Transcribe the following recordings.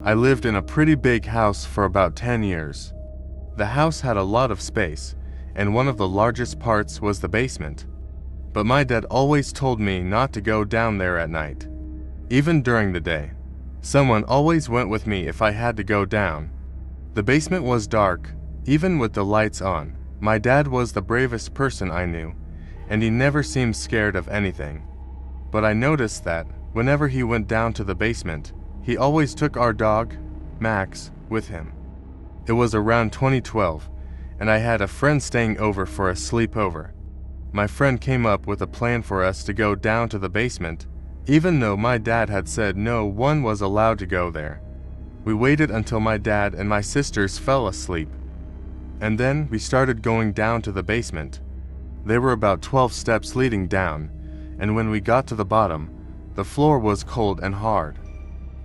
I lived in a pretty big house for about 10 years. The house had a lot of space, and one of the largest parts was the basement. But my dad always told me not to go down there at night. Even during the day, someone always went with me if I had to go down. The basement was dark, even with the lights on. My dad was the bravest person I knew, and he never seemed scared of anything. But I noticed that, whenever he went down to the basement, he always took our dog, Max, with him. It was around 2012, and I had a friend staying over for a sleepover. My friend came up with a plan for us to go down to the basement, even though my dad had said no one was allowed to go there. We waited until my dad and my sisters fell asleep, and then we started going down to the basement. There were about 12 steps leading down, and when we got to the bottom, the floor was cold and hard.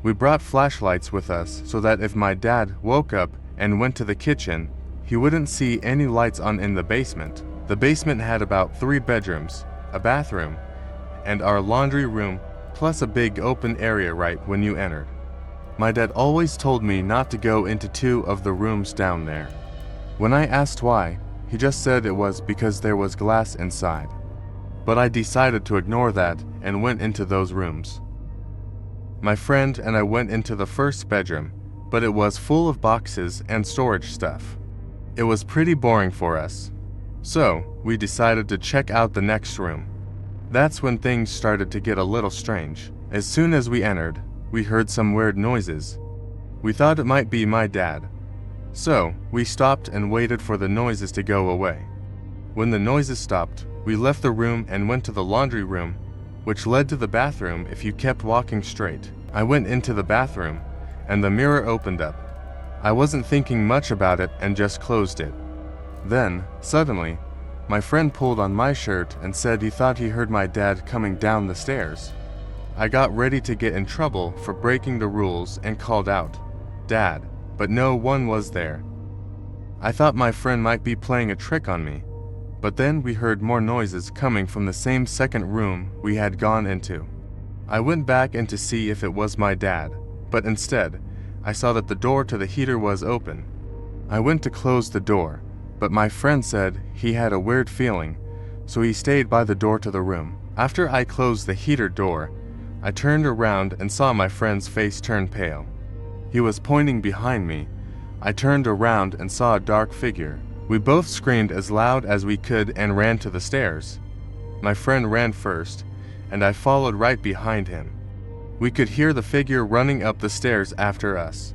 We brought flashlights with us so that if my dad woke up and went to the kitchen, he wouldn't see any lights on in the basement. The basement had about 3 bedrooms, a bathroom, and our laundry room, plus a big open area right when you entered. My dad always told me not to go into 2 of the rooms down there. When I asked why, he just said it was because there was glass inside. But I decided to ignore that and went into those rooms. My friend and I went into the first bedroom, but it was full of boxes and storage stuff. It was pretty boring for us. So, we decided to check out the next room. That's when things started to get a little strange. As soon as we entered, we heard some weird noises. We thought it might be my dad. So, we stopped and waited for the noises to go away. When the noises stopped, we left the room and went to the laundry room, which led to the bathroom if you kept walking straight. I went into the bathroom, and the mirror opened up. I wasn't thinking much about it and just closed it. Then, suddenly, my friend pulled on my shirt and said he thought he heard my dad coming down the stairs. I got ready to get in trouble for breaking the rules and called out, "Dad," but no one was there. I thought my friend might be playing a trick on me, but then we heard more noises coming from the same second room we had gone into. I went back in to see if it was my dad, but instead, I saw that the door to the heater was open. I went to close the door, but my friend said he had a weird feeling, so he stayed by the door to the room. After I closed the heater door, I turned around and saw my friend's face turn pale. He was pointing behind me. I turned around and saw a dark figure. We both screamed as loud as we could and ran to the stairs. My friend ran first, and I followed right behind him. We could hear the figure running up the stairs after us.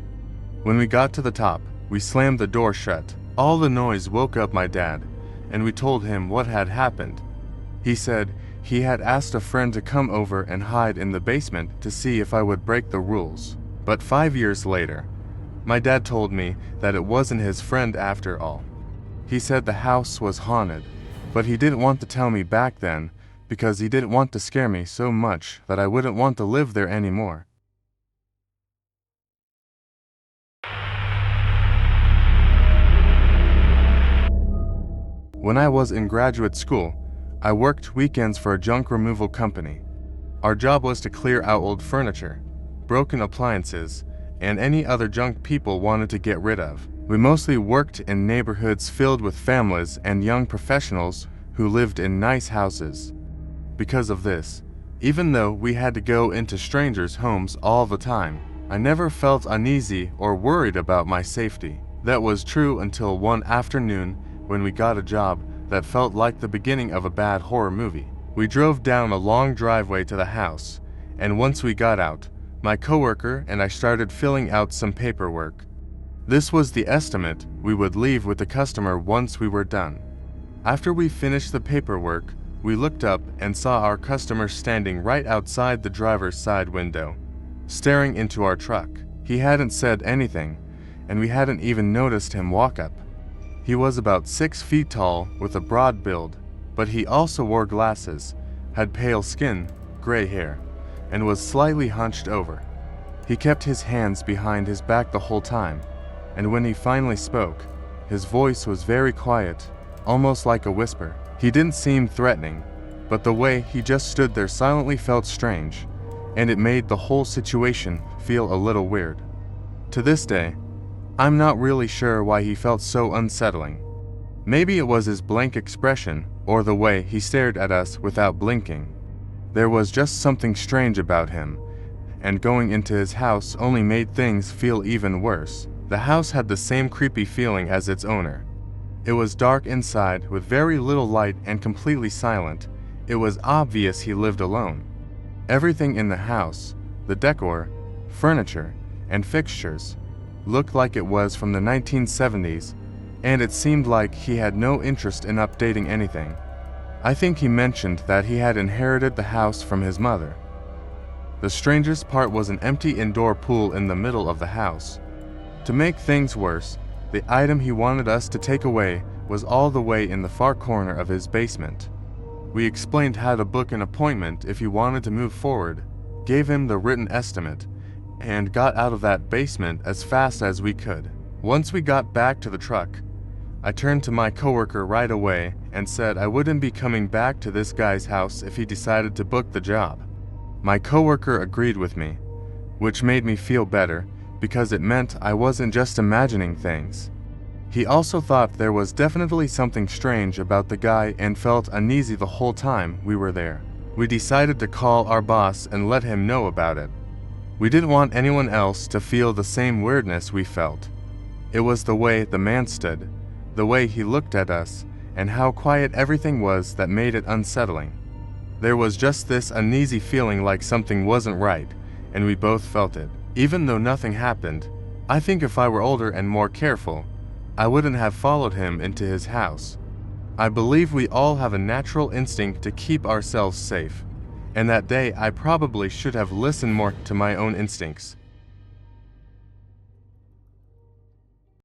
When we got to the top, we slammed the door shut. All the noise woke up my dad, and we told him what had happened. He said he had asked a friend to come over and hide in the basement to see if I would break the rules. But 5 years later, my dad told me that it wasn't his friend after all. He said the house was haunted, but he didn't want to tell me back then because he didn't want to scare me so much that I wouldn't want to live there anymore. When I was in graduate school, I worked weekends for a junk removal company. Our job was to clear out old furniture, broken appliances, and any other junk people wanted to get rid of. We mostly worked in neighborhoods filled with families and young professionals who lived in nice houses. Because of this, even though we had to go into strangers' homes all the time, I never felt uneasy or worried about my safety. That was true until one afternoon when we got a job that felt like the beginning of a bad horror movie. We drove down a long driveway to the house, and once we got out, my coworker and I started filling out some paperwork. This was the estimate we would leave with the customer once we were done. After we finished the paperwork, we looked up and saw our customer standing right outside the driver's side window, staring into our truck. He hadn't said anything, and we hadn't even noticed him walk up. He was about 6 feet tall with a broad build, but he also wore glasses, had pale skin, gray hair, and was slightly hunched over. He kept his hands behind his back the whole time, and when he finally spoke, his voice was very quiet, almost like a whisper. He didn't seem threatening, but the way he just stood there silently felt strange, and it made the whole situation feel a little weird. To this day, I'm not really sure why he felt so unsettling. Maybe it was his blank expression or the way he stared at us without blinking. There was just something strange about him, and going into his house only made things feel even worse. The house had the same creepy feeling as its owner. It was dark inside with very little light and completely silent. It was obvious he lived alone. Everything in the house, the decor, furniture, and fixtures, looked like it was from the 1970s, and it seemed like he had no interest in updating anything. I think he mentioned that he had inherited the house from his mother. The strangest part was an empty indoor pool in the middle of the house. To make things worse, the item he wanted us to take away was all the way in the far corner of his basement. We explained how to book an appointment if he wanted to move forward, gave him the written estimate, and got out of that basement as fast as we could. Once we got back to the truck, I turned to my coworker right away and said I wouldn't be coming back to this guy's house if he decided to book the job. My coworker agreed with me, which made me feel better because it meant I wasn't just imagining things. He also thought there was definitely something strange about the guy and felt uneasy the whole time we were there. We decided to call our boss and let him know about it. We didn't want anyone else to feel the same weirdness we felt. It was the way the man stood, the way he looked at us, and how quiet everything was that made it unsettling. There was just this uneasy feeling like something wasn't right, and we both felt it. Even though nothing happened, I think if I were older and more careful, I wouldn't have followed him into his house. I believe we all have a natural instinct to keep ourselves safe, and that day I probably should have listened more to my own instincts.